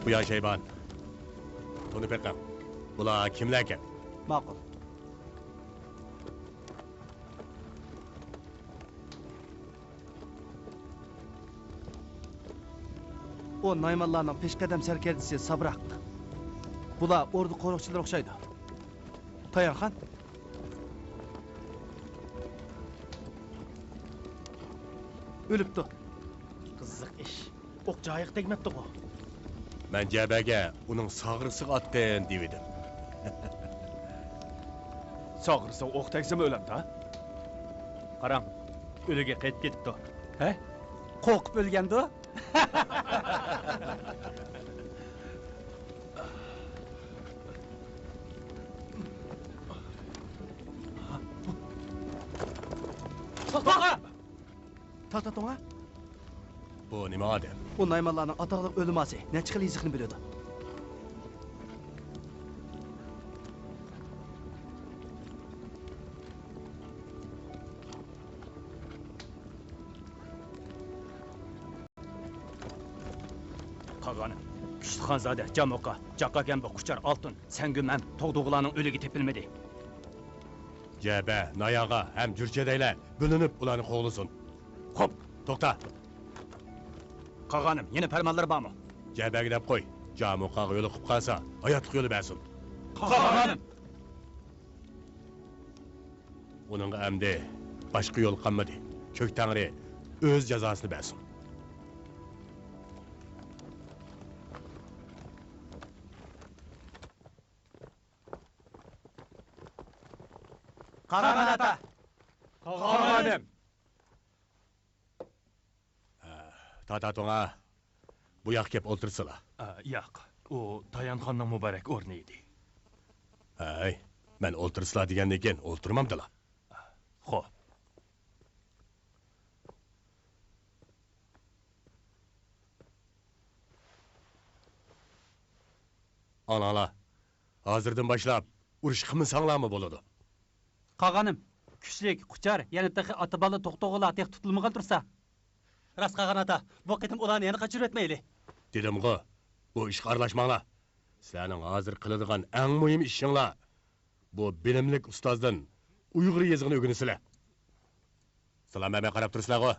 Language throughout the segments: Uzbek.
Buyan Şeyban. Tunip etmem. Bula kimlerken? Ma'qul. O Naymanlarning peshqadam sarkardisi Sabraq. Bular ordu qo'riqchilari o'xshaydi. Tayanxon. O'libdi. Qiziq ish. O'q joyiq tegmabdi-ku. Ben Cebege onun sağrısı attın dedim. Sağırsa o'q tegsam o'ladi, ha? Qarang, o'liga qaytib ketibdi. He? Qo'rqib o'lgandi o. Tata to'ng'a. Bu nima odam? O Naymanlarning ataqliq o'limasi, necha xil yiziqni biladi. Qag'ani, Kuchliqonzoda, Jamoqa, Jaqagan bu Quchar Altun, Sangumam, To'g'do'g'larning o'ligi tepilmadi. Cebe, Nayaga hem Cürçedeyler bölünüp ulanı kovulusun. Xo'p, Tokta, Qag'anim, yeni farmonlar bormi? Cebe gidip koy. Camukağı yolu kıp kalsa hayatlık yolu versin. Qag'anim. Onun emdi başka yol kalmadı. Kök Tanrı öz cezasını versin. Qaraman ata. Qag'anim. Tata to'ng'a bu yak kep o'ltirsala. Yo'q, u Tayanxonning muborak o'rni edi. Hey, ben o'ltirsala deganda ekan, o'ltirmamdilar. Xo'p. Anala, hazırdan başlap uruş qilmasanlarmi bo'ladi? Qag'anim, kuchlik, Quchar, yana taxi Atabali To'qto'g'lar teq tutilmagan tursa. Rast qag'an ata, bu qitim ularni yana qochirib etmayli. Dedim-ku, bu ishga aralashmanglar. Sizlarning hozir qiladigan eng muhim ishinglar bu bilimlik ustozdan Uyg'ur yezig'ini o'rganisizlar. Salom bermay qarab turibsizlar-ku.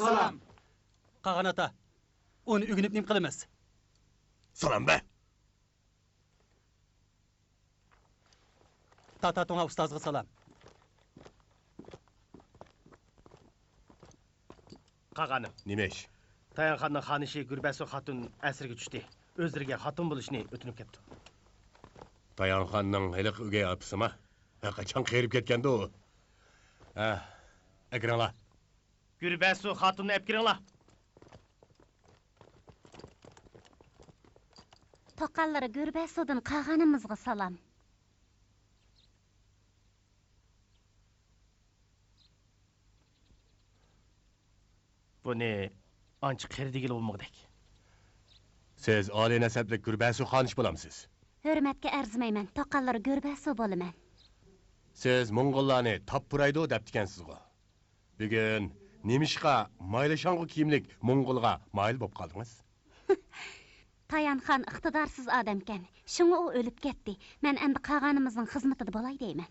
Salom. Qag'an ata, uni o'rganib nim qilamiz. Salom be. Tata to'ng'a ustozga salom. Qag'anim, Nima ish? Tayanxonning xonishi Gurbasu xatun asirga tushdi. O'zlariga xatun bo'lishni o'tinib ketdi. Tayanxonning hiliq o'gay opasimi? Qachon qerib ketgandi u? Ha, akringlar. Gurbasu xatunni olib kiringlar. Toqallari Gurbasudan qag'animizga salom. Buni ancha qirdigil bo'lmoqdek. Siz oliy nasabli Gurbasu xonish bo'lamsiz. Hurmatga arzimayman, toqallari Gurbasu bo'laman. Siz Mo'ng'ollarni tapburaydi deb ekansiz-ku. Bugun nemishqa maylashangu kiyimlik Mo'ng'olga mayil bo'lib qoldingiz? Tayanxon iqtidorsiz odamkan. Shunga u o'lib ketdi. Men endi qag'animizning xizmatida bo'lay deyman.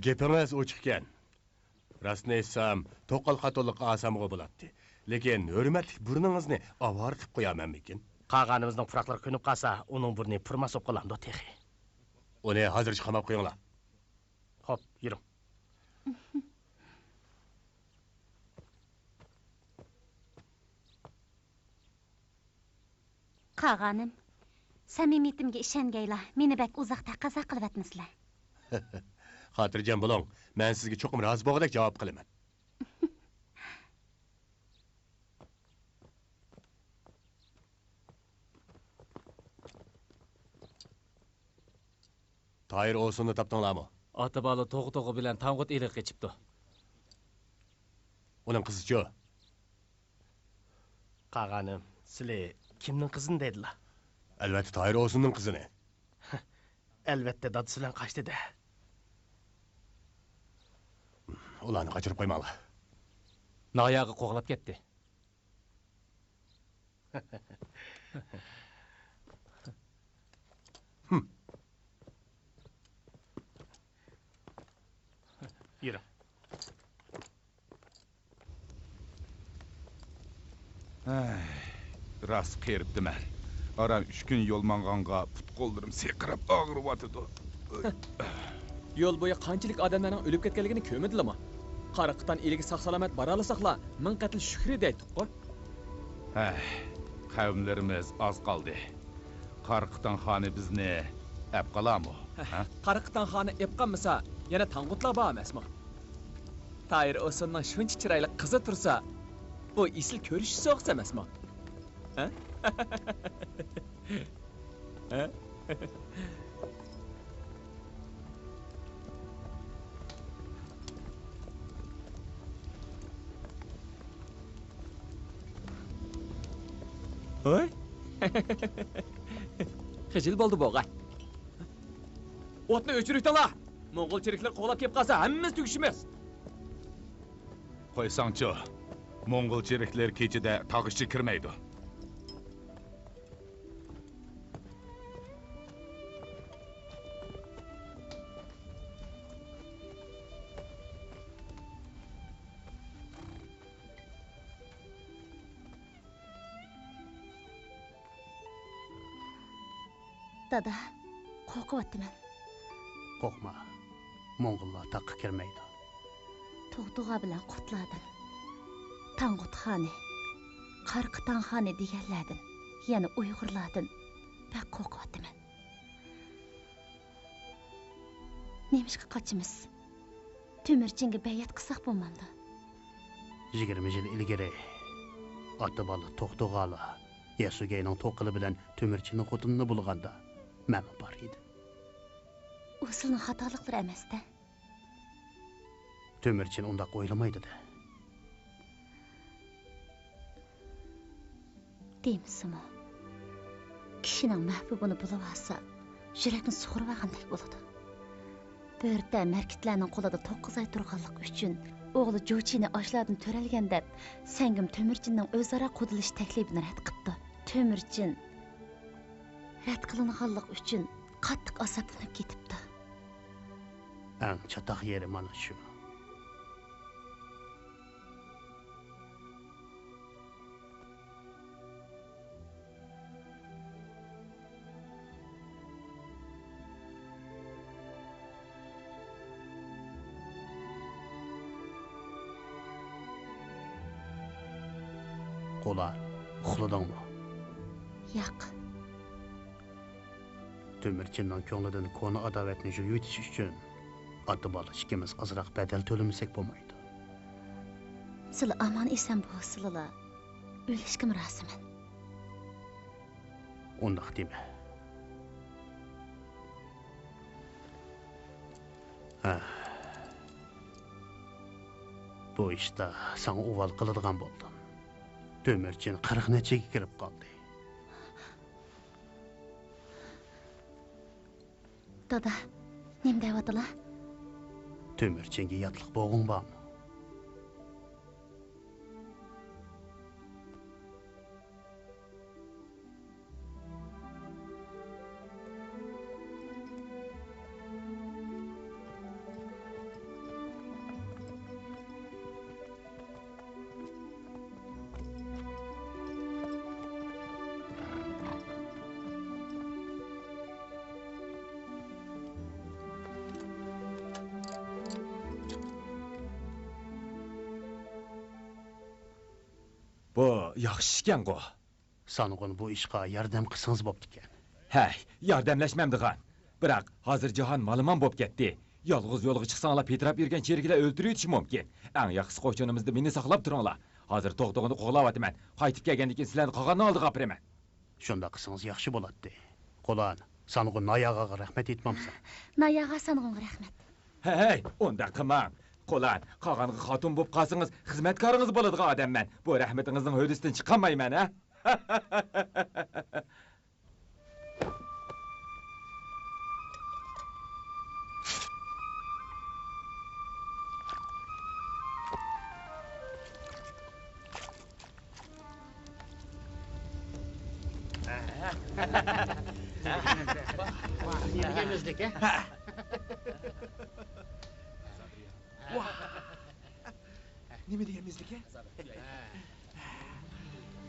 Gapingiz ochiqkan. Rostni aytsam, to'qol xatolikqa asamg'a bo'ladi. Lekin hurmatli burningizni avortib qo'yamanmikin? Qag'animizning puraqlari ko'nib qolsa, uning burni purmas bo'lib qolamdi texi. Uni hozir chiqamab qo'yinglar. Xo'p, yuring. Qag'anim, samimiyatimga ishongaylar. Meni bak uzoqda qazo qilib atmasizlar. Xotirjam bo'ling. Men sizga cho'qim rozi bo'lgandek javob qilaman. Tayir O'sunni topdinglarmi? Atabali To'g'to'g'i bilan Tang'ut eliga qechibdi. Uning qizichi. Qag'anim, sizlar kimning qizini dedilar? Albatta Tayir O'sunning qizini. Albatta dadasi bilan qochdi-da. Ularni qochirib qo'ymanglar. Nayağı qoğulab ketdi. Yürü. Rast qeribdi mən. Aram 3 gün yol manğanğa put qo'llarim seqirib og'riyotidu. Yo'l bo'yi qanchalik odamlarning o'lib ketganligini ko'midilmi? Qariqdan iligi sog'-salomat bora olsaqlar, ming qatl shukri deydik-ku. Qavmlarimiz az qoldi. Qarqitan xoni bizni ap qalamı? Qariqdan xoni ep qolmasa, yana tang'utlar bor emasmi? Tayir Osonning shuncha chiroyli qizi tursa, bu isil ko'rish so'x emasmi? Ha? Ha? Oy. Xijil bo'ldi bo'g'a. Otni o'chirikdinglar. Mo'ng'ulchiliklar qo'lab kelib qolsa, hammamiz tugishimiz. Qo'ysangchi, Mo'ng'ulchiliklar kechida tog'ishchi kirmaydi. Dada, qo'rqyaptiman. Qo'rqma. Mo'ng'ullar taqqa kirmaydi. To'g'dug'a bilan qutladim. Tang'utxoni, Qarqitanxoni deganlardan, yana Uyg'urlardan bak qo'rqyaptiman. Nemishqa qochimiz? Temirchinga bayat qilsak bo'lmamdi. 20 yil ilgari Atabali To'g'dug'ali Yasugayning to'qili bilan Temirchining xotinini bulg'anda men bor edim. Usulning xatoliqlari emas-da. Temirchin undaq o'ylamaydi-da. Deymizmi? Kishining mahbubini bulib olsa, yurakni sug'urib olgandek bo'ladi. Börtda markitlarning qo'lida 9 oy turganlik uchun o'g'li Jo'chini oshlardan to'ralgan deb Sangim Temirchinning o'zaro qudilish taklifini rad qildi. Temirchin rad qilinganlik uchun qattiq asablanib ketibdi. Eng chataq yeri mana shu. Qo'lar, uxladingmi? Yo'q. Temirchinning ko'nglidan kona adovatni yutish uchun Atabali ikkimiz ozroq badal to'lamasak bo'lmaydi. Sizlar omon eson bo'lsizlar. O'lishga roziman. Undaq dema. Bu ishda sen uval qiladigan bo'lding. Temirchin 40 nechaga kirib qoldi. Dada, nima deyaptilar? Temirchinga yotliq bo'g'ing bormi? Bu yaxshi ekan-ku. Sanğın bu ishqa yordam qilsangiz bo'pti ekan. Hey, yordamlashmamdigan. Biroq hozir jahon ma'lumon bo'lib ketdi. Yolg'iz yo'lga chiqsanglar Petrab yurgan cheriklar o'ldirib mumkin. Eng yaxshi qo'shnimizni meni saqlab turinglar. Hozir to'g'dog'ini qo'g'layapman. Qaytib kelgandan keyin sizlarni qolganini oldiga aparaman. Shunda qilsangiz yaxshi bo'ladi. Qo'lan, sanğın Nayag'aga rahmat etmamsan. Nayaga sanğınga rahmat. Hey, unda qilmang. Qo'lan, qolganiga xotin bo'lib qolsangiz, xizmatkoringiz bo'ladigan odamman. Bu rahmatingizning ho'disidan chiqolmayman, ha? Yemizlik, he? Nima deyamizlik, ha?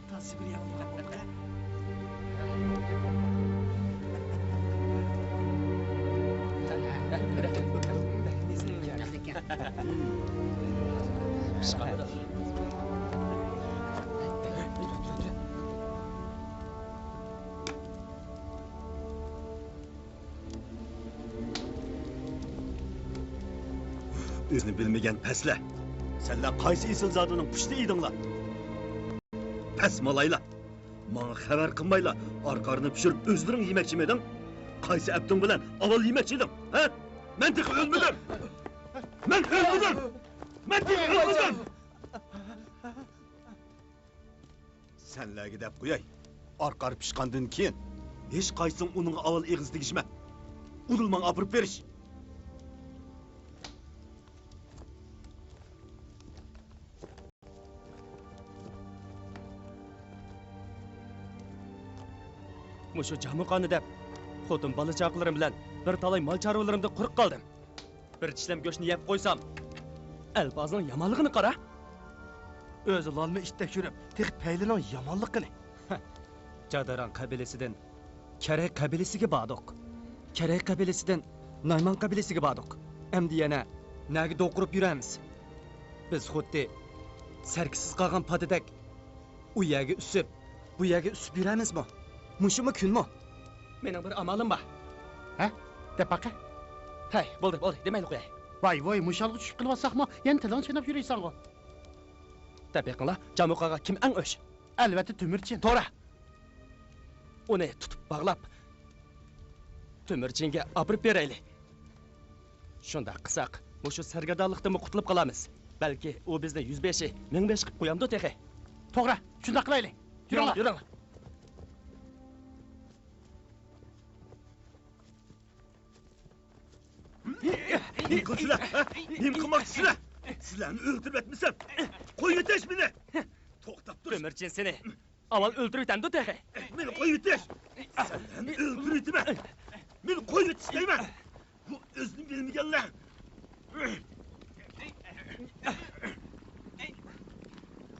Tasvir beryapti. O'zini bilmagan paslar. Senlar qaysi esilzodining pushti edinglar? Pas malaylar. Menga xabar qilmaylar. Orqarni pishirib o'zlaring yemoqchi eding? Qaysi abding bilan avval yemoqchi eding? Ha? Men tiq o'lmadim. Men o'lmadim. Men tiq o'lmadim. Senlarga deb qo'yay. Orqar pishqandan keyin hech qaysing uning avval eg'iz tegishma. Udilmang opirib berish. Mushu jamuqani deb xotin bola chaqalarim bilan bir talay mol chorvalarimda quruq qoldim. Bir tishlam go'shtni yeb qo'ysam, alpozning yomonligini qara. O'zi lolma ishdak yurib, tiq paylining yomonligini. Jadaran qabilasidan Kerak qabilasiga bordik. Kerak qabilasidan Nayman qabilasiga bordik. Endi yana nagi do'qirib yuramiz. Biz xuddi sarkisiz qolgan padadak u yerga usib, bu yerga usib yuramizmi? Mushumi kunmi? Mening bir amalim bor. Ha? Deb baqa. Hay, bo'ldi, demayli qo'yay. Voy, mushalg'i tushib qilmasaqmi, yana tilon chinab yuraysan-ku. Tabiqinglar, jamuqaga kim ang o'sh? Albatta Tumirchin. To'g'ri. Uni tutib bog'lab Tumirchinga olib beraylik. Shunda qilsak, mushu sargadonlikdan qutulib qolamiz. Balki u bizni 105 15 qilib qo'yamdi texe. To'g'ri, shunda qilaylik. Yuringlar. Nima qilsizlar? Nima qilmoqchisizlar? Sizlarni o'ldirib etmasam, qo'yib yetish meni. To'xtab tur. Tumirchin seni avval o'ldirib etamdi texe. Meni qo'yib yetish. Sizlarni o'ldirib etman. Meni qo'yib yetish deyman. Bu o'zini bilmaganlar.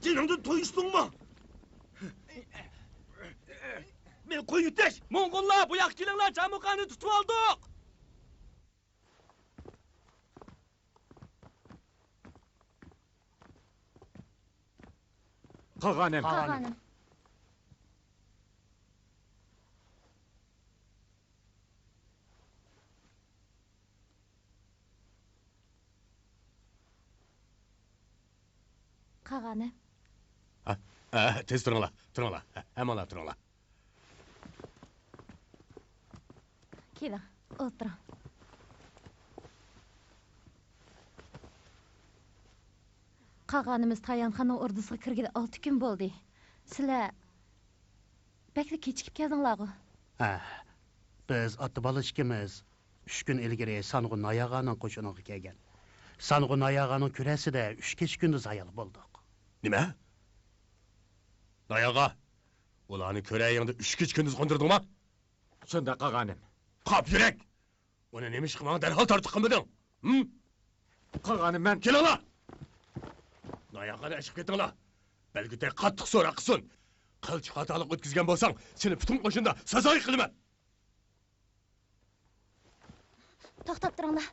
Jiningdan to'yishdingmi? Meni qo'yib yetish. Mo'ng'ullar, bu yoqqa kelinglar, jamuqani tutib oldik. Qog'onim. Qog'onim. Qog'onim. Tez turinglar. Hammalar turinglar. Keling, o'tiring. Qog'onimiz Tayanxon ordusiga kirgili 6 kun bo'ldi. Sizlar bekli kechikib keldinglar-ku. Ha. Biz Atbal ikkimiz 3 kun ilgari Sanğun Ayag'aning qo'shiniga kelgan. Sanğun Ayag'aning kurasida 3 kecha kunduz ayol bo'ldik. Nima? Nayaga, ularni ko'rayingda 3 kech kunduz qondirdingmi? Shunda qog'onim. Qop yurak! Uni nima ish qilmang darhol tortiq qilmading? Qog'onim men Kelinglar! Nayagani ashib ketinglar. Belgitay qattiq so'roq qilsin. Qilch xatolik o'tkazgan bo'lsang, seni butun qo'shinda sazoy qilaman. To'xtab turinglar.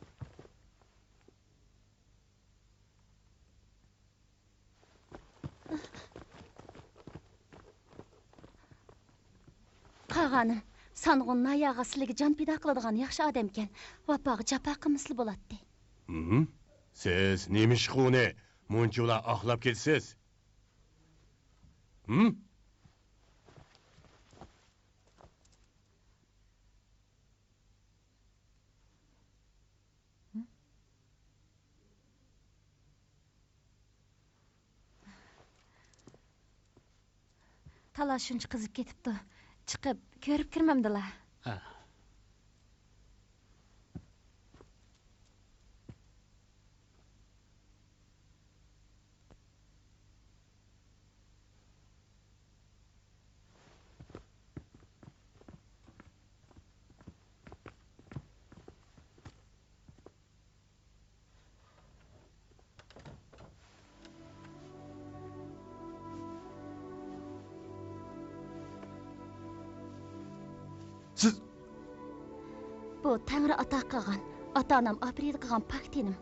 Qog'onim, Sanğun Ayag'a sizlarga jon pido qiladigan yaxshi odam ekan. Vapoga jafo qilmasli bo'ladi. Siz nima ish qiluni muncha ular oqlab kelsiz? Talash shuncha qizib ketibdi. Chiqib ko'rib kirmamdilar. Ha. siz Bu Tangri ata qilgan, ota-onam aprel qilgan paktinim.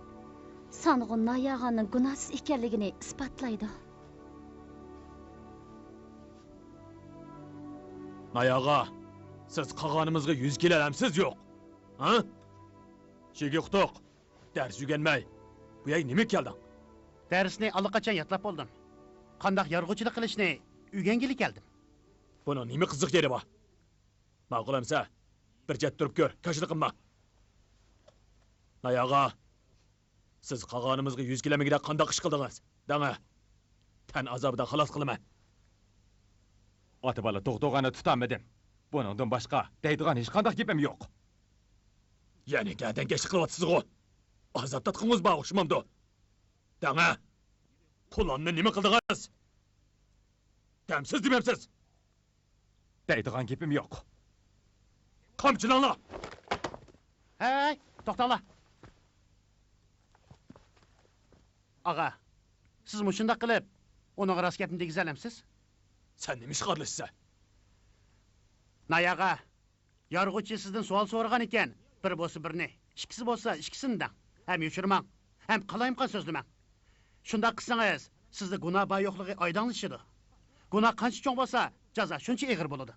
Sanğun Nayağanın günahsız ekanligini isbotlaydi. Nayağa, siz qağanımızga 100 kilolamsiz yo'q. Ha? Shigi qutuq. Ders o'rganmay. Bu yer nima kelding? Dərsni allaqachon yatlab bo'ldim. Qandaq yarg'uchilik qilishni o'rgangili keldim. Buning nima qiziq yeri bor? Ma'qulamsa, bir jet turib ko'r, kashlik qilma. Nayağa, siz qağanımızga 100 kilomiga qandaq ish qildingiz? Dana. Tan azobidan xalos qilaman. ota bola to'xtog'ani tutamadim. Buningdan boshqa deydigan hech qanday gapim yo'q. Ya'ni gadan gesh qilyapsiz-ku. Azob tatqingiz bor o'xshamamdi. Dana. Qulonni nima qildingiz? Damsiz demamsiz. Deydigan gapim yo'q. Qamchilanglar. Hey, to'xtanglar. Ağa, siz mushundaq qilib, onun rast gapini degizalamsiz? Sen nima ish qilishsa? Nayağa, yarg'uchi sizdan savol so'ragan ekan, bir bo'lsa birini, ikkisi bo'lsa ikkisini dang. Ham yo'shirmang, ham qalayimqan so'zlamang. Shunda qilsangiz, sizda gunoh bor yo'qligi oydinlashadi. Gunoh qancha cho'ng bo'lsa, jazo shuncha og'ir bo'ladi.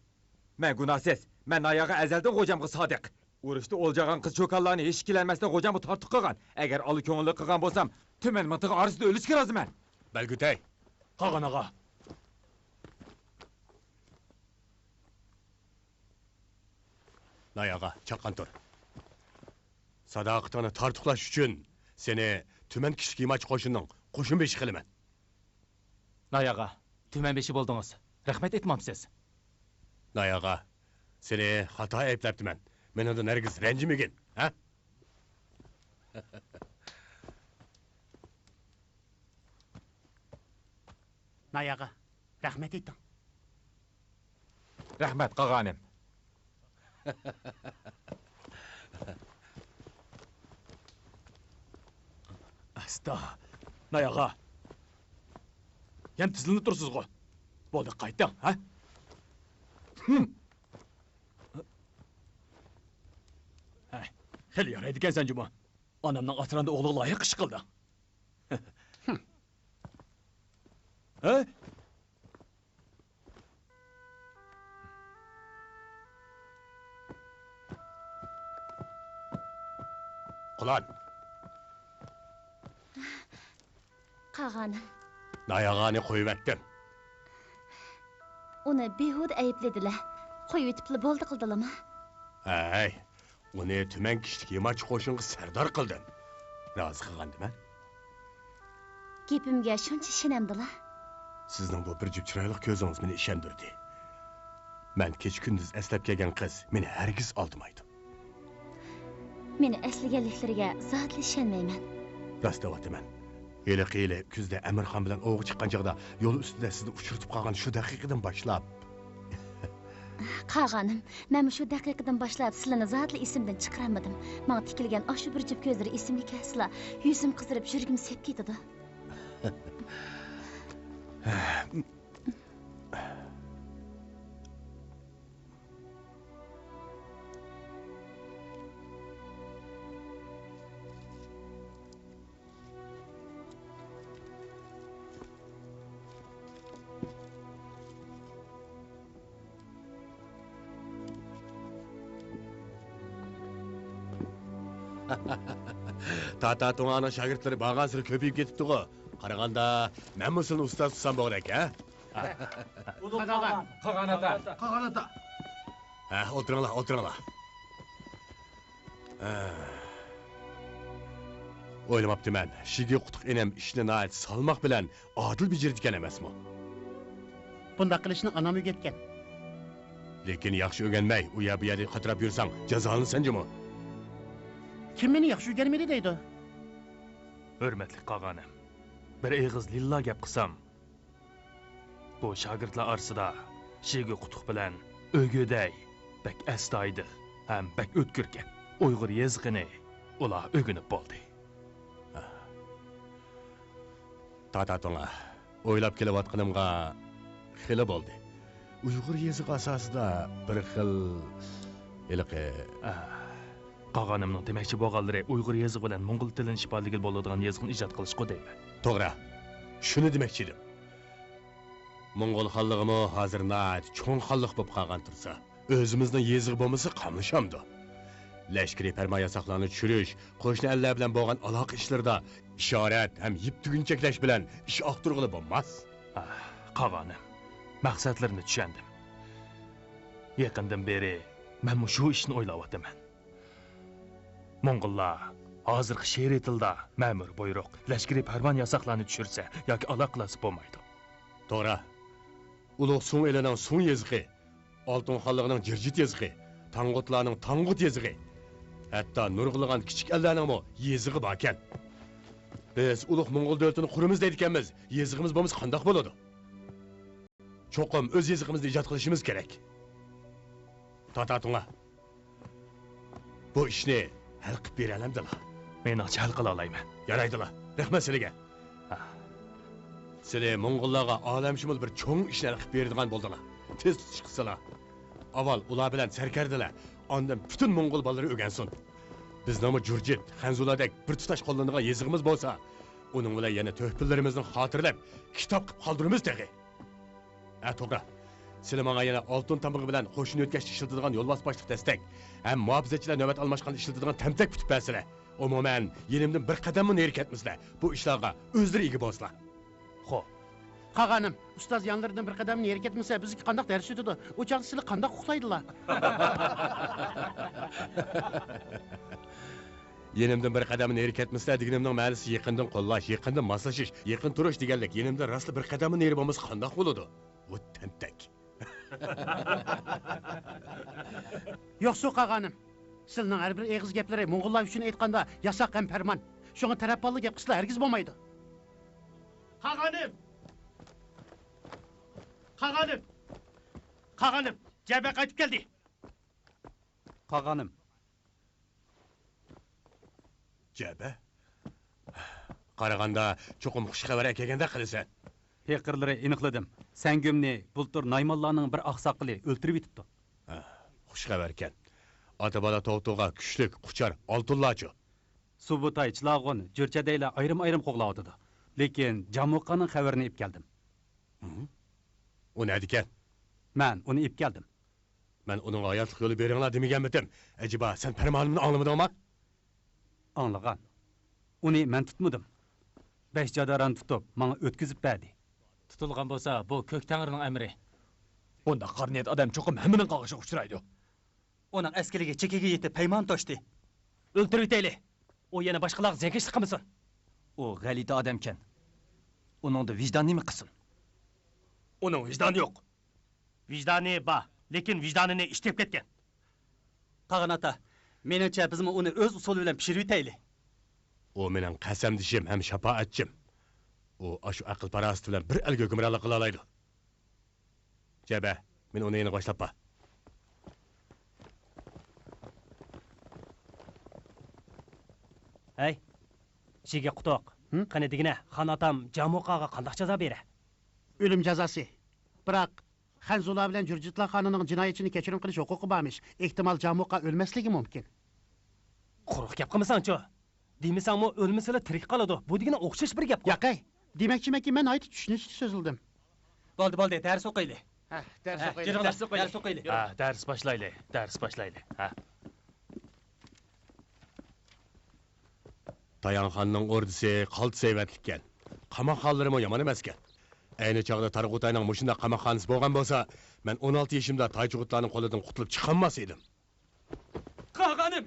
Men gunohsiz. Men ayağı azaldan xo'jamga sodiq. Urushda o'ljagan qiz cho'kanlarni hech ikkilanmasdan xo'jamga tortiq qilgan. Agar oli ko'ngilli qilgan bo'lsam, tuman mintaqa orasida o'lishga roziman. Belgütey. Qağan ağa. Nayağa, çaqqan tur. Sadaqatini tartiqlash uchun seni tuman kichik imaç qo'shinning qo'shin beshi qilaman. Nayağa, tuman beshi bo'ldingiz. Rahmat etmamsiz. Nayağa, seni xato ayblabdiman. Men undan hargiz ranjimagin, ha? Nayağa, rahmat etding. Rahmat qag'anim. Asta. Nayağa. Yan tizilib tursiz-ku. Bo'ldi, qaytding, ha? Xeyli yaraydi ekansan Juma. Onamning asranda o'g'li loyiq ish qildi. Ha? Qulan, Qağanım, Nayağani qo'yibatdim. uni behud aybledilar. Qo'yib o'tibli bo'ldi qildilami? Ay, uni tuman kichik imaç qo'shinga sardor qildim. Rozi qilgandim-a? Gapimga shuncha ishonamdilar. Sizning bu bir jup chiroyli ko'zingiz meni ishondirdi. Men kech kunduz eslab kelgan qiz meni hargiz oldimaydi. Meni eslaganliklariga zotli ishonmayman. Rost deyapman. Yili kuzda Amirxon bilan o'g'i chiqqan chog'da yo'l ustida sizni uchirtib qolgan shu daqiqadan boshlab Qağanım, men shu daqiqadan boshlab sizlarni zotli esimdan chiqarmadim. Menga tikilgan shu bir jup ko'zlari esimga kelsila, yuzim qizarib, yuragim sep ketadi. Tata To'ng'aning shogirdlari borgan sari ko'payib ketibdi-ku. Qaraganda, men musulni ustoz tutsam bo'lar ekan, ha? Qag'an ota. Qağan ata. Ha, o'tiringlar, o'tiringlar. O'ylamabdiman, Shigi qutuq enam ishni nihoyat salmoq bilan odil bajardi ekan emasmi? Bundaq qilishni onam o'rgatgan. Lekin yaxshi o'rganmay, u bu yerda qatirab yursang, jazolanasan-jimi? Kim meni yaxshi o'rganmaydi deydi? Hurmatli qog'anim. Bir eg'iz lilla gap qilsam, bu shogirdlar orasida Shigi qutuq bilan o'g'day, bak astoydi, ham bak o'tkirkan Uyg'ur yezg'ini ular o'rganib bo'ldi. Tata To'ng'a, o'ylab kelayotganimga xili bo'ldi. Uyg'ur yezig'i asosida bir xil Iliqi, Qağanımның demakchi bo'lganlari Uyg'ur yozig'i bilan Mo'ng'ul tilini shifoliga bo'ladigan yozig'ini ijod qilishqu deyman. to'g'ri. Shuni demoqchi edim. Mo'ng'ul xonligimi hozir nat cho'ng xonlik bo'lib qolgan tursa, o'zimizning yezig'i bo'lmasa qamlishamdi. Lashkariy farmon yasoqlarni tushirish, qo'shni ellar bilan bo'lgan aloqa ishlarida ishorat ham yip tugunchaklash bilan ish oqtirg'ili bo'lmas. Qağanım, maqsadlarini tushundim. Yaqindan beri men shu ishni o'ylayapman. Mo'ng'ullar hozirgi she'riy tilda ma'mur buyruq, lashkariy farmon yasoqlarni tushirsa yoki aloqalasi bo'lmaydi. To'g'ri. Ulug' Sun elining Sun yezig'i, Oltin xonligining Jirjit yezig'i, Tang'utlarning Tang'ut yezig'i, hatto nurg'ilgan kichik ellarning mo yezig'i bor ekan. Biz ulug' Mo'ng'ul davlatini quramiz deydiganmiz, yezig'imiz bo'lmasa qandoq bo'ladi? Cho'qim o'z yezig'imizni ijod qilishimiz kerak. Tatatunga. Bu ishni hal qilib beralamdilar. Men hal qila olmayman. Yaraydilar. Rahmat sizlarga. Sizlar Mo'ng'ullarga olamshumul bir cho'ng ishni hal qilib beradigan bo'ldilar. Tez tutish qilsalar. Avval ular bilan sarkardilar. Ondan butun Mo'ng'ul bolalari o'rgansin. Bizning Jurjit, Xanzuladek bir tutash qo'llanadigan yezig'imiz bo'lsa, uning bilan yana to'hpillarimizni xotirlab, kitob qilib qoldiramiz tag'i. To'g'ri. Sizlar menga yana oltin tamig'i bilan qo'shin o'tkazib ishlatadigan yo'lbos boshliq destak, ham muhofizachilar navbat almashgan ishlatadigan tamtak kutib bersizlar. Umuman, yenimdan bir qadammi nari ketmasizlar. Bu ishlarga o'zlari ega bo'lsinlar. Xo'p. Qağanım, ustoz yanlardan bir qadam neri ketmasa, bizga qandoq dars o'tadi? O chaq sizlar qandoq uxlaydilar? Yenimdan bir qadam nari ketmasizlar deganimning ma'nosi yaqindan qo'llash, yaqindan moslashish, yaqin turish deganlik. Yenimdan rostli bir qadam nari bo'lmasa qandoq bo'ladi? Bu tamtak. Yo'qsa Qağanım, sizning har bir eg'iz gaplari Mo'ng'ullar uchun aytganda yasoq ham farmon. Shunga tarafbonli gap qilsa hargiz bo'lmaydi. Qağanım! Qağanım! Qağanım, Jaba qaytib keldi. Qağanım, Jaba. Qaraganda cho'qim xush xabar kelganda qilasan. peqirlari aniqladim. Sangumni bultur Naymonlarning bir oqsoqili o'ltirib yetibdi. Xush xabar ekan. Ota-bola to'g'to'g'a kuchlik, quchar, oltinlarchi. Subutay, Chilag'on, Jurchadaylar ayrim-ayrim qo'g'lavdi. Lekin Jamuqaning xabarini ib keldim. U nima ekan? Men uni ib keldim. Men uning hayotlik yo'li beringlar demaganmidim. Ajiba, sen farmonimni anglamadingmi? Anlagan. Uni men tutmadim. 5 jadaran tutib, menga o'tkazib berdi. Tutilgan bo'lsa, bu ko'k tangrining amri. Bunda qarniyat odam cho'qim hammaning qog'ishiga uchraydi. Uning askariga chekiga yetib paymon toshdi. O'ltirib yetayli. U yana boshqalar zegishlik qilmasin. U g'alita odamkan. Uningda vijdon nima qilsin? Uning vijdoni yo'q. Vijdoni bor, lekin vijdonini ishlab ketgan. Qag'an ota, menimcha biz uni o'z usuli bilan pishirib yetayli. U mening qasamdishim ham shafoatchim. U ashu aql parast bilan bir elga hukmronlik qila oladi. Jaba, men uni yana boshlab bor. Hey, shiga qutoq. Qani degina, xon otam Jamuqaga qanday jazo bera? O'lim jazosi. Biroq Xanzular bilan Jurjitlar xonining jinoyatchini kechirim qilish huquqi bormish. Ehtimol Jamuqa o'lmasligi mumkin. Quruq gap qilmasan-chi? Demasangmi o'lmasalar tirik qoladi. Bu degina o'xshash bir gap. Yo'q, demakchimanki men aytib tushunishga so'zildim. Bo'ldi, dars o'qiyli. Dars o'qiyli. Dars boshlayli. Tayanxonning ordisi qaltisayvatlikkan. Qamoqxonlarimi yomon emas ekan. Ayni chog'da Targ'utayning mushunda qamoqxonasi bo'lgan bo'lsa, men 16 yoshimda Taychug'utlarning qo'lidan qutulib chiqolmas edim. Qag'anim!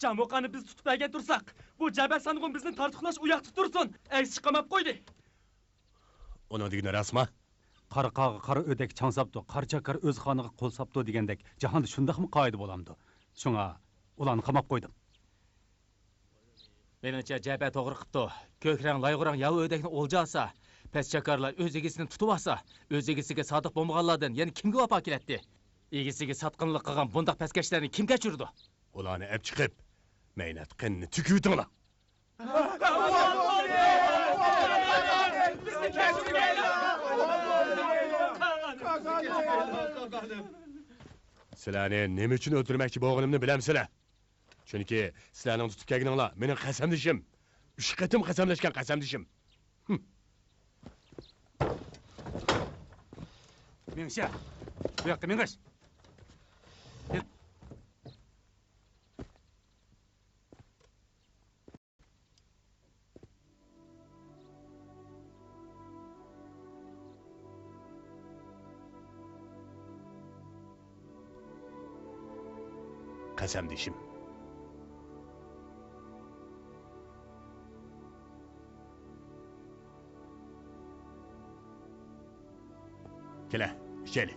Jamuqani biz tutib olgan tursak, bu Jabal Sangun bizni tartiqlash u yoqda tursin. Aysi qamab qo'ydi. Uni degani rasma? Qarqaga qara o'dak chansabdi, qarchakar o'z xoniga qo'l sapdi degandek, jahonda shundaqmi qoida bo'lamdi. Shunga ularni qamab qo'ydim. Menimcha Jaba to'g'ri qilibdi. Ko'krang layg'urang yav o'dakni o'lja olsa, pes chakarlar o'z egisini tutib olsa, o'z egisiga sodiq bo'lmaganlardan yana kimga vafo keladi? Egisiga sotqinlik qilgan bundaq paskashlarni kim kechirdi? Ularni ep chiqib, mehnat qinni tukutinglar. Sizlarni nima uchun o'ldirmoqchi bo'lganimni bilamsizlar. Chunki sizlarning tutib kelganinglar mening qasamdishim. 3 qatim qasamlashgan qasamdishim. Mingshi, bu yoqqa mingish. Qasamdishim. Kela, içeri.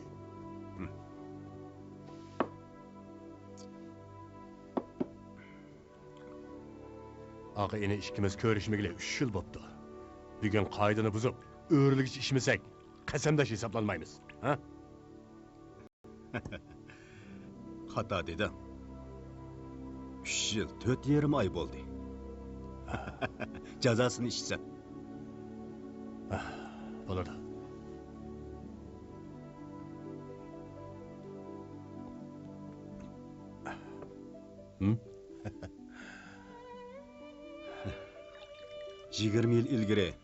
Ağa ene ikimiz körüşmegile 3 yıl boptu. Bugün kaydını buzup, öğrülük işimizsek, qasamdaş hesaplanmaymiz. Ha? Hata dedim. 3 yıl 4,5 ay oldu. Cezasını işitsen. Olur. Hı? 20 yıl ilgiri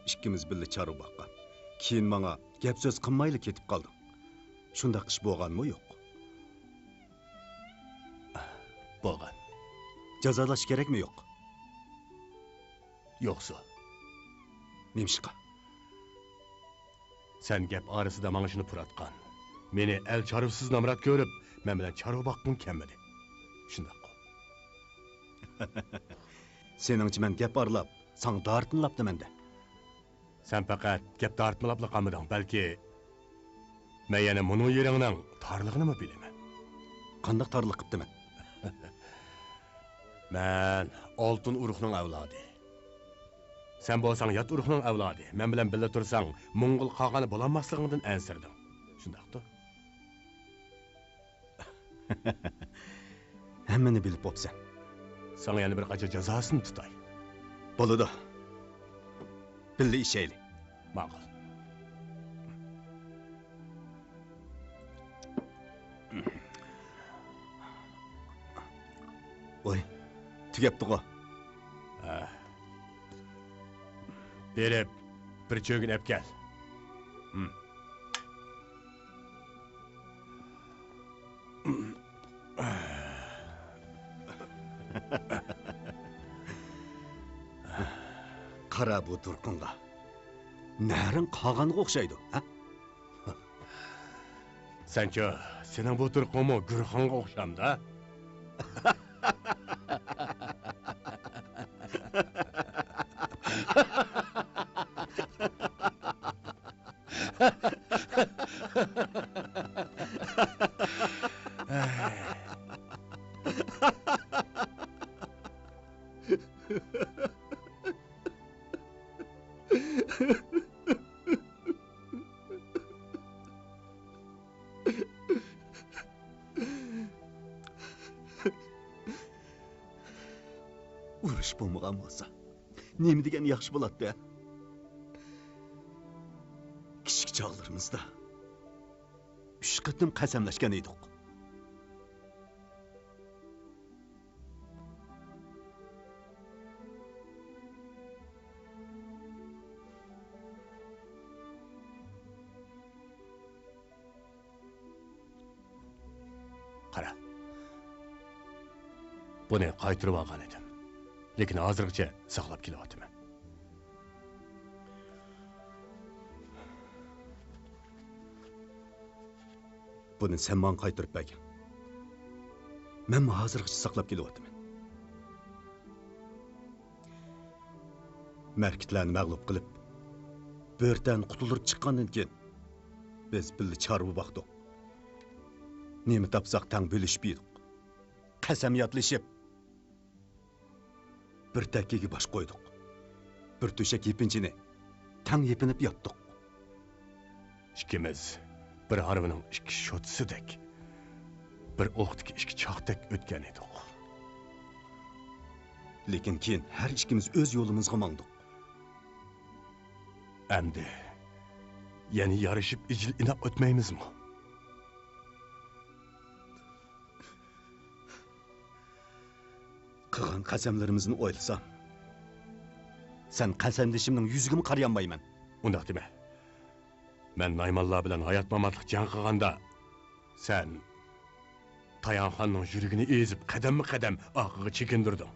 ikkimiz birga çarı bakkan. Keyin bana gap söz qilmayli ketip kaldın. Şundaq iş boğan mı yok? Bolgan. Cazalaş gerek mi yok? Yoksa. Nemşika? Sen gap arasında bana şunu pıratkan. Meni el çarıpsız namrat görüp, men bilen çarı bakmın kemmedi. Şundaq qol. Seningçi men gap arlap, sana dartınlaptı mende. Sen fakat gap dartmılapla qamıdın, belki men yana munun yeringning tarlığını mı bilemen? Qandaq tarlıq qıptı men? Men oltun uruqning avlodi. Sen bolsang yat uruqning avlodi. Men bilen birga tursang, Mongol qag'ani bo'lanmasligingdan ansirdim. Shundaqdir. Hammani bilib bo'psan. Sana yana bir qacha jazosini tutay. Bo'ladi. Birga ishayli. Ma'qul. Oy, tugapti-ku. Berib, bir cho'gin ep kel. Qara bu Turqunga. Närin qag'anga o'xshaydi, ha? Sencho, sening bu turqunmi Gurxonga o'xshamda? Urush bo'lmagan bo'lsa, nima degan yaxshi bo'ladi-da? Kichik chog'larimizda 3 qatim qasamlashgan edik. Qara. Buni qaytirib olgan edim. Lekin hozirgacha saqlab kelyapman. Buni sen man qaytirib bergin. Men hozirgacha saqlab kelyapman. Markitlarni mag'lub qilib, bo'rtdan qutulib chiqqandan keyin biz birga chorva boqdik. Nima topsaq tang bo'lishib yedik. Qasamyotlashib bir takkiga bosh qo'ydik. Bir to'shak yepinchini tang yepinib yotdik. İkimiz bir harbining 2 shotsidek, bir o'qdagi 2 choqdek o'tgan edik. Lekin keyin har ikkimiz o'z yo'limizga mangdik. Endi yana yarışıp icil inab o'tmaymizmi? Qilgan qasamlarimizni o'ylasam, sen qasamdishimning yuziga qarayanmayman. Undaq deme. Men Naymanlar bilan hayat mamatlık can qilganda, sen Tayanxonning yuragini ezib, qadamma-qadam orqaga chekindirding.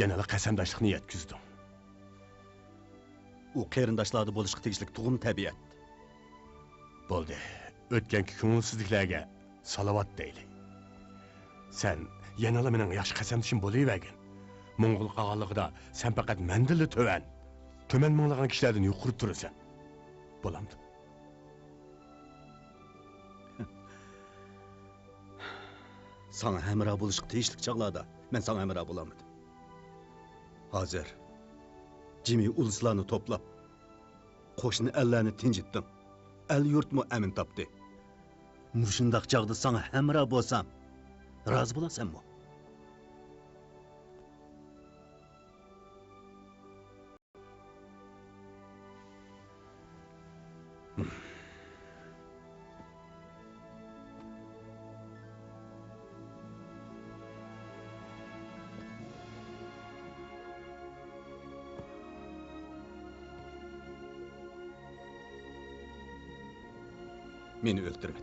Yanala qasamdoshlikni yetkizding. U qarindoshlarda bo'lishga tegishli tug'um tabiat. Bo'ldi. O'tganki ko'ngilsizliklarga salovat deyli. Sen yanala mening yaxshi qasamdishim bo'layvergin. Mo'ng'ul qog'onligida sen faqat mandili tömen minglagan kishilardan yuqori turasan. Bo'lamdi. Sana hamroh bo'lishga tegishli chog'larda men sana hamroh bo'lolmadim. Hozir jimi uluslarni to'plab, qo'shni ellarni tinchitdim. El yurtmu amin topdi. Mushundaq chog'da sana hamroh bo'lsam, rozi bo'lasanmi? Meni öldürme.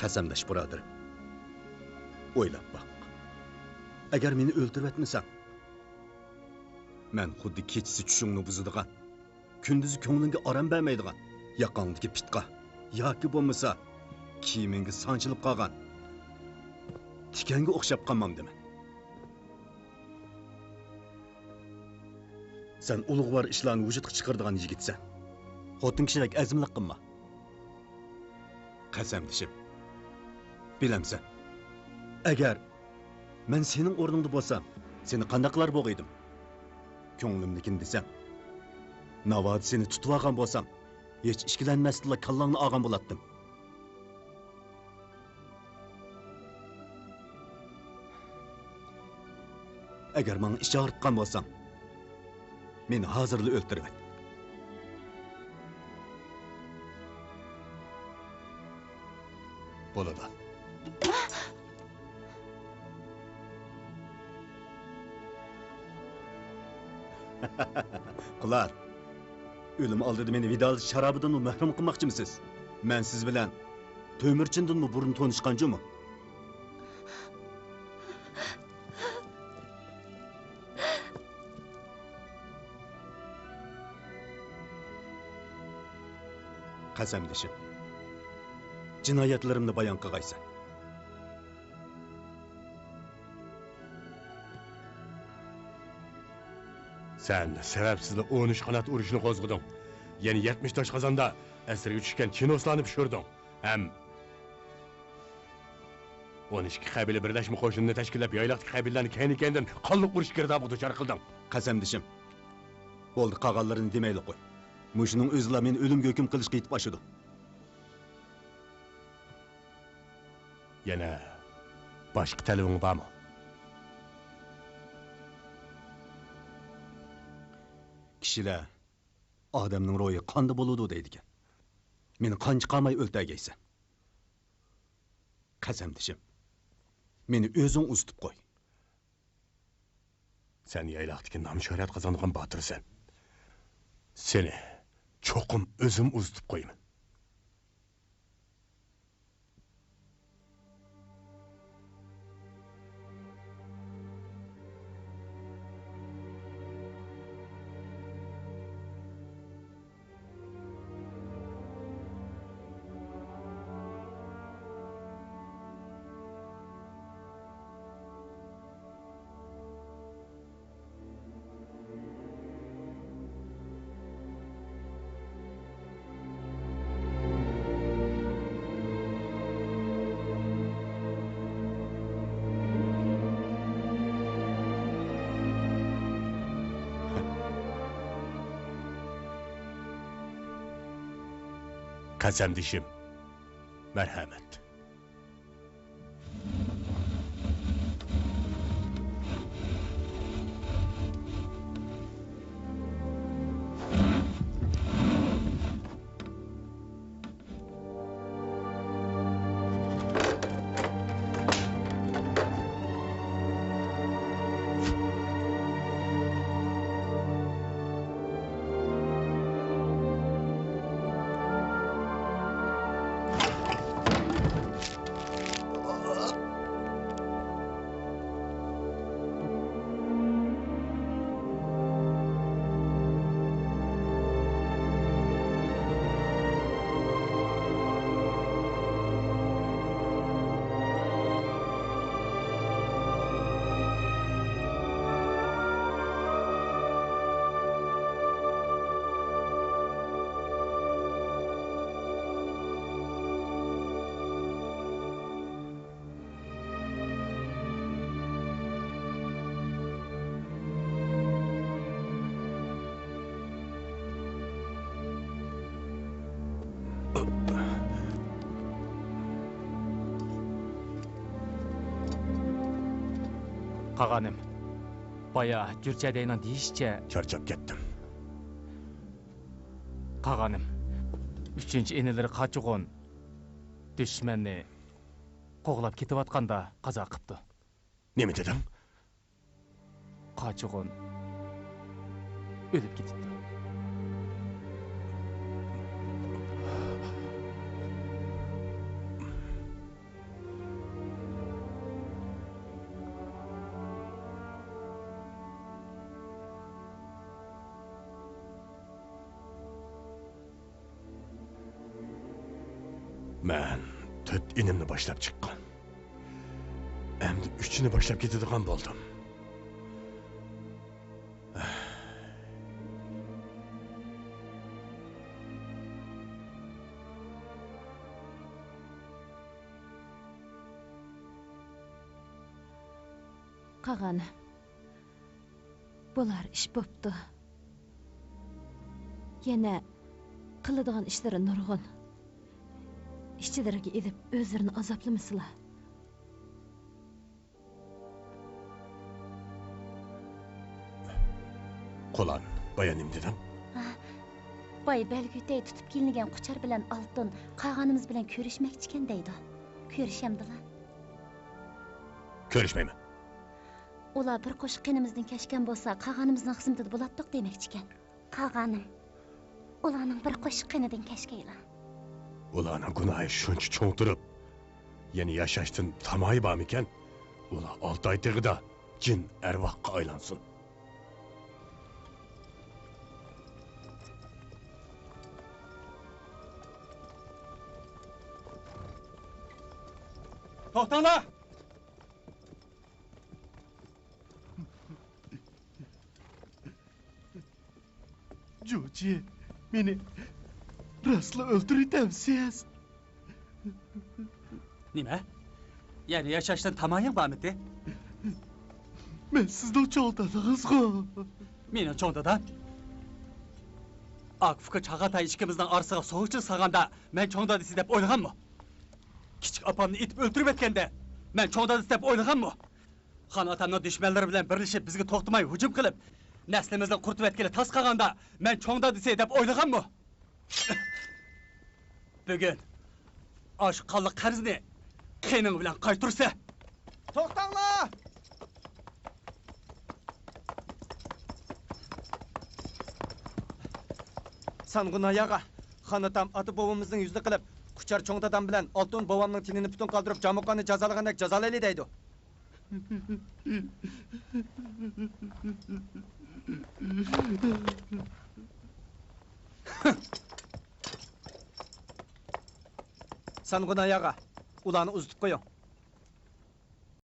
Qasamdash birodar. O'ylab baq. Agar meni o'ldirvatmasang, men xuddi kechisi tushingni buzadigan, kunduzi ko'nglingga orom bermaydigan, yaqangdagi pitqa yoki bo'lmasa kiyimingga sanchilib qolgan tikanga o'xshab qolmamdimi? Sen ulug'vor ishlarni vujudga chiqaradigan yigitsan. Xotin kishilik azimlik qilma. Qasamdishim. Bilamsan. Agar men sening o'rningda bo'lsam, seni qanday qilar bo'g'aydim? Ko'nglimnikini desam, navod seni tutib olgan bo'lsam, hech ishkilanmasdilla kallangni olgan bo'latdim. Agar menga ish og'ritgan bo'lsang, meni hozirla o'ldirib et. Bo'ladi. Qular, o'lim oldida meni vidol sharobidan mahrum qilmoqchimisiz? Men siz bilan To'mirchindanmi burun tonishqanjimi? Qasamdishim. Jinoyatlarimni bayon qilgaysan. Sen sebepsizli 13 qanat urushni qo'zg'ading. Yani 70 tosh qozonda asirga tushgan chinoslarni pishirding. Ham 12 qabila birlashma qo'shinni tashkillab, yayloqdagi qabilalarni keyin-keyindan qonliq urush girdobida duchor qilding. Qasamdishim. Bo'ldi, qog'onlarini demayli qo'y. Mushuning o'zla meni o'limga hukm qilishga yetib boshladi. Yana boshqa talabing bormi? Kishilar odamning ro'yi qonda bo'ludi deydigan. Meni qon chiqarmay o'ltirgaysan. Qasamdishim. Meni o'zing uzitib qo'y. Sen yayloqdagi nom shuhrat qozongan botirsan. Seni cho'qim o'zim uzitib qo'yman. Qasamdishim. Merhamet. Qağanım, baya Gürçədəyinin deyişçə, Charchab ketdim. Qağanım, 3-cü eniləri qaçıqon düşmənni qoğlab ketib atqanda qaza qıptı. Nemi dedin? Qaçıqon ölüb ketibdi. Ben 4 inimni başlap çıqqan. Endi 3'ünü başlap ketadigan bo'ldim. Qağan, bular iş bo'pti. Yana qiladigan ishlari nurg'un. İşçileriga elib o'zlarini azoblamisizlar. Qo'lan, bayanim dedim. Boy belgütey tutib kelingan quchar bilan oltin qag'animiz bilan ko'rishmoqchi ekan deydi. Ko'rishamdilar. Ko'rishmaymi? Ular bir qo'shiq qinimizdan kashgan bo'lsa, qag'animizning xizmatida bo'latdiq demoqchi ekan. Qag'anim, ularning bir qo'shiq qinidan kashgaylar. Ularning gunohi shuncha cho'ng turib, yana yashashdan tamoyi bormikan? Ular 6 oy tig'ida jin arvohga aylansin. To'xtanglar! Jo'ji, meni rostla o'ldiryapsiz. Nima? Yani yashashdan tamoying bormidi? Men sizni cho'ntadingiz-ku. Meni cho'ntadan? Akfuka Chag'atay ikkimizning orasiga sovuqchi sag'anda men cho'ntadisi deb o'ylaganmi? Kichik opamni itib o'ldirib etganda men cho'ntadisi deb o'ylaganmi? Xon otamning dushmanlari bilan birlashib bizga to'xtamay hujum qilib, naslimizni quritib etgani tas qolganda men cho'ntadisi deb o'ylaganmi? Bugun osh qonli qarzni qining bilan qaytursa. To'xtanglar! Sang'un ayağa, xanatam atı babamızın yüzünü qilib, Quchar cho'ng dadam bilan oltin bobomning tinini butun qoldirib, jamoqani jazolagandek jazolayli deydi. Sang'un ayağa, ularni uzitib qo'ying.